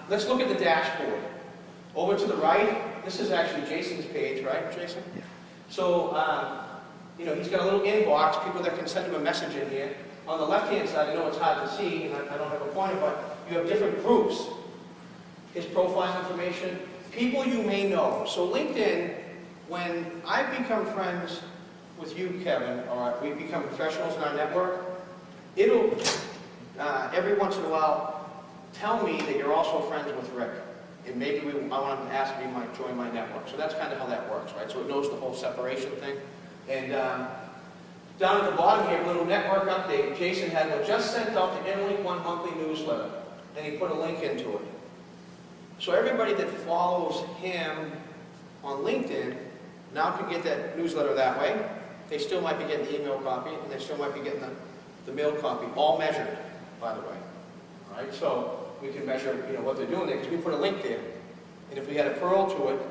Let's look at the dashboard. Over to the right, this is actually Jason's page, right, Jason? Yeah. So, you know, he's got a little inbox, people that can send him a message in here. On the left-hand side, I know it's hard to see, and I don't have a pointer, but you have different groups. His profile information, people you may know. So LinkedIn, when I become friends with you, Kevin, or we become professionals in our network, it'll, every once in a while, tell me that you're also friends with Rick. And maybe I want him to ask me to join my network. So that's kind of how that works, right? So it knows the whole separation thing. And down at the bottom here, a little network update. Jason had just sent out the interlinkONE monthly newsletter, and he put a link into it. So everybody that follows him on LinkedIn now can get that newsletter that way. They still might be getting the email copy, and they still might be getting the mail copy, all measured, by the way. All right, so we can measure, you know, what they're doing there, because we put a link there. And if we had a purl to it,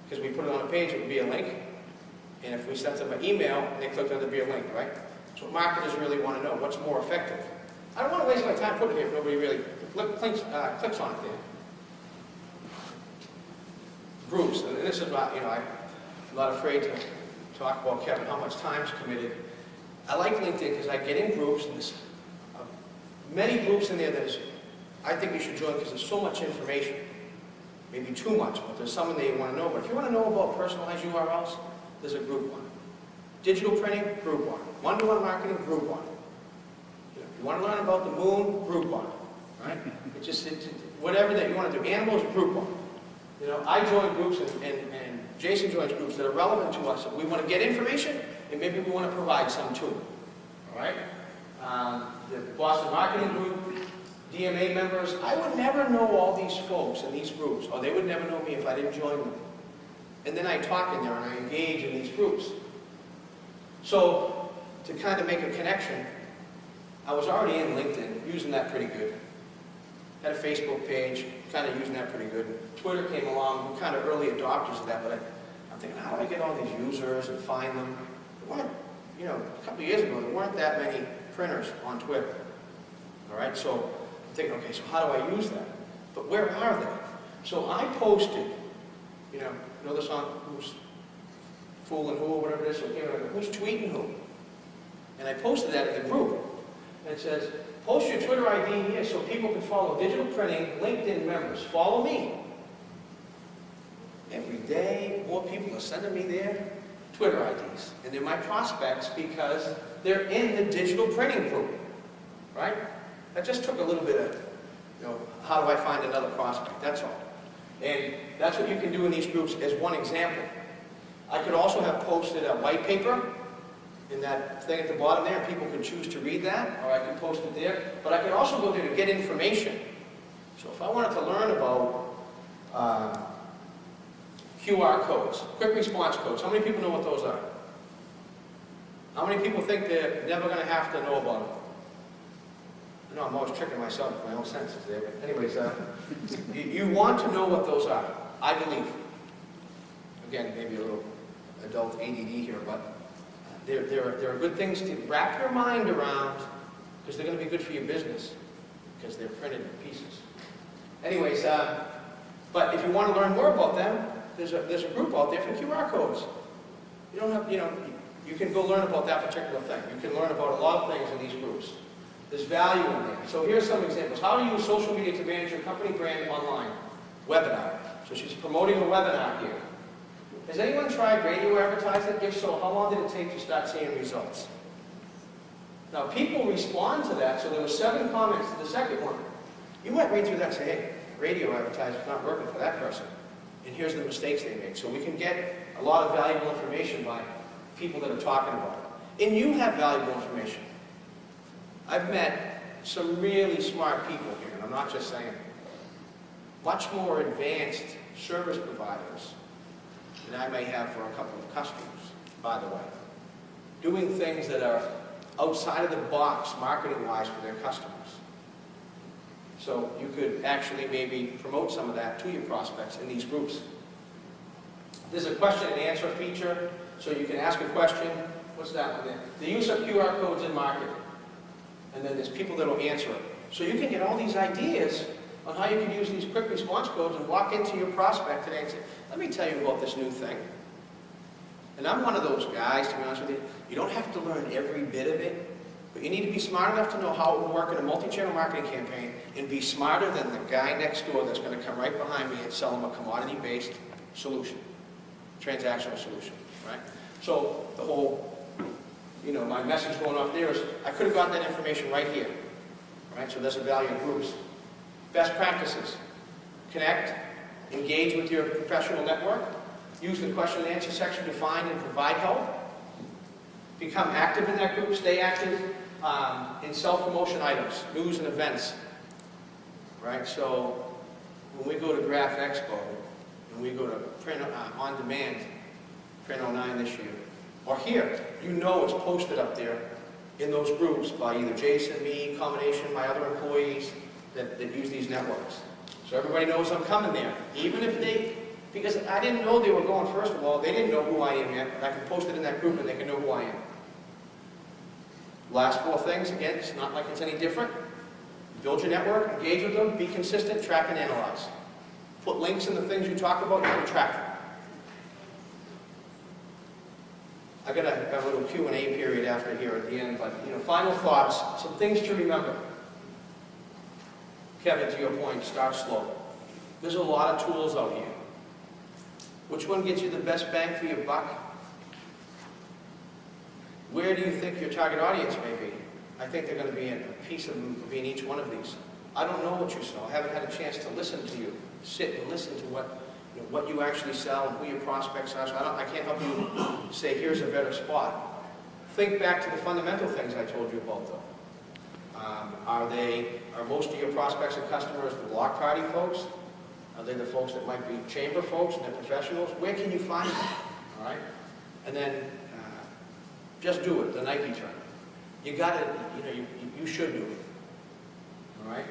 because we put it on a page, it would be a link. And if we sent them an email and they clicked on it, there'd be a link, right? So marketers really want to know what's more effective. I don't want to waste my time putting it here if nobody really clicks on it there. Groups, and this is about, you know, I'm not afraid to talk about, Kevin, how much time's committed. I like LinkedIn because I get in groups, and there's many groups in there that is, I think you should join because there's so much information. Maybe too much, but there's some that you want to know. But if you want to know about personalized URLs, there's a group one. Digital printing, group one. One-to-one marketing, group one. You want to learn about the moon, group one. Right? Whatever that you want to do. Animals, group one. You know, I join groups and Jason joins groups that are relevant to us. We want to get information, and maybe we want to provide some too. All right? The Boston Marketing Group, DMA members, I would never know all these folks in these groups, or they would never know me if I didn't join them. And then I talk in there and I engage in these groups. So, to kind of make a connection, I was already in LinkedIn, using that pretty good. Had a Facebook page, kind of using that pretty good. Twitter came along, we're kind of early adopters of that, but I'm thinking, how do I get all these users and find them? There weren't, you know, a couple of years ago, there weren't that many printers on Twitter. All right, so I'm thinking, okay, so how do I use that? But where are they? So I posted, you know the song, who's fooling who, or whatever it is, so here, who's tweeting who? And I posted that in the group. And it says, post your Twitter ID here so people can follow digital printing LinkedIn members. Follow me. Every day, more people are sending me their Twitter IDs. And they're my prospects because they're in the digital printing group. Right? That just took a little bit of, you know, how do I find another prospect? That's all. And that's what you can do in these groups as one example. I could also have posted a white paper in that thing at the bottom there. People can choose to read that, or I can post it there. But I could also go there to get information. So if I wanted to learn about QR codes, quick response codes, how many people know what those are? How many people think they're never going to have to know about them? I know I'm always tricking myself with my own senses there. But anyways, you want to know what those are, I believe. Again, maybe a little adult ADD here, but there are good things to wrap your mind around because they're going to be good for your business because they're printed in pieces. Anyways, but if you want to learn more about them, there's a group out there for QR codes. You don't have, you know, you can go learn about that particular thing. You can learn about a lot of things in these groups. There's value in there. So here's some examples. How to use social media to manage your company brand online. Webinar. So she's promoting a webinar here. Has anyone tried radio advertising? If so, how long did it take to start seeing results? Now, people respond to that, so there were 7 comments to the second one. You might read through that and say, hey, radio advertising is not working for that person. And here's the mistakes they made. So we can get a lot of valuable information by people that are talking about it. And you have valuable information. I've met some really smart people here, and I'm not just saying much more advanced service providers than I may have for a couple of customers, by the way. Doing things that are outside of the box, marketing-wise, for their customers. So you could actually maybe promote some of that to your prospects in these groups. There's a question and answer feature, so you can ask a question. What's that one there? The use of QR codes in marketing. And then there's people that will answer it. So you can get all these ideas on how you can use these quick response codes and walk into your prospect today and say, let me tell you about this new thing. And I'm one of those guys, to be honest with you, you don't have to learn every bit of it, but you need to be smart enough to know how it will work in a multi-channel marketing campaign and be smarter than the guy next door that's going to come right behind me and sell them a commodity-based solution, transactional solution, right? So the whole, my message going off there is, I could have gotten that information right here, right? So there's a value in groups. Best practices: connect, engage with your professional network, use the question and answer section to find and provide help, become active in that group, stay active in self-promotion items, news and events, right? So when we go to Graph Expo, and we go to print on demand, print 09 this year, or here, it's posted up there in those groups by either Jason, me, combination, my other employees that use these networks. So everybody knows I'm coming there, even if because I didn't know they were going, first of all, they didn't know who I am yet, but I can post it in that group and they can know who I am. Last 4 things, again, it's not like it's any different. Build your network, engage with them, be consistent, track and analyze. Put links in the things you talk about and track them. I got a little Q&A period after here at the end, but final thoughts, some things to remember. Kevin, to your point, start slow. There's a lot of tools out here. Which one gets you the best bang for your buck? Where do you think your target audience may be? I think they're going to be a piece of being each one of these. I don't know what you sell. I haven't had a chance to listen to you, sit and listen to what you actually sell and who your prospects are. So I can't help you say, here's a better spot. Think back to the fundamental things I told you about, though. Are most of your prospects and customers the block party folks? Are they the folks that might be chamber folks and they're professionals? Where can you find them? All right? And then just do it, the Nike term. You got it, you should do it. All right?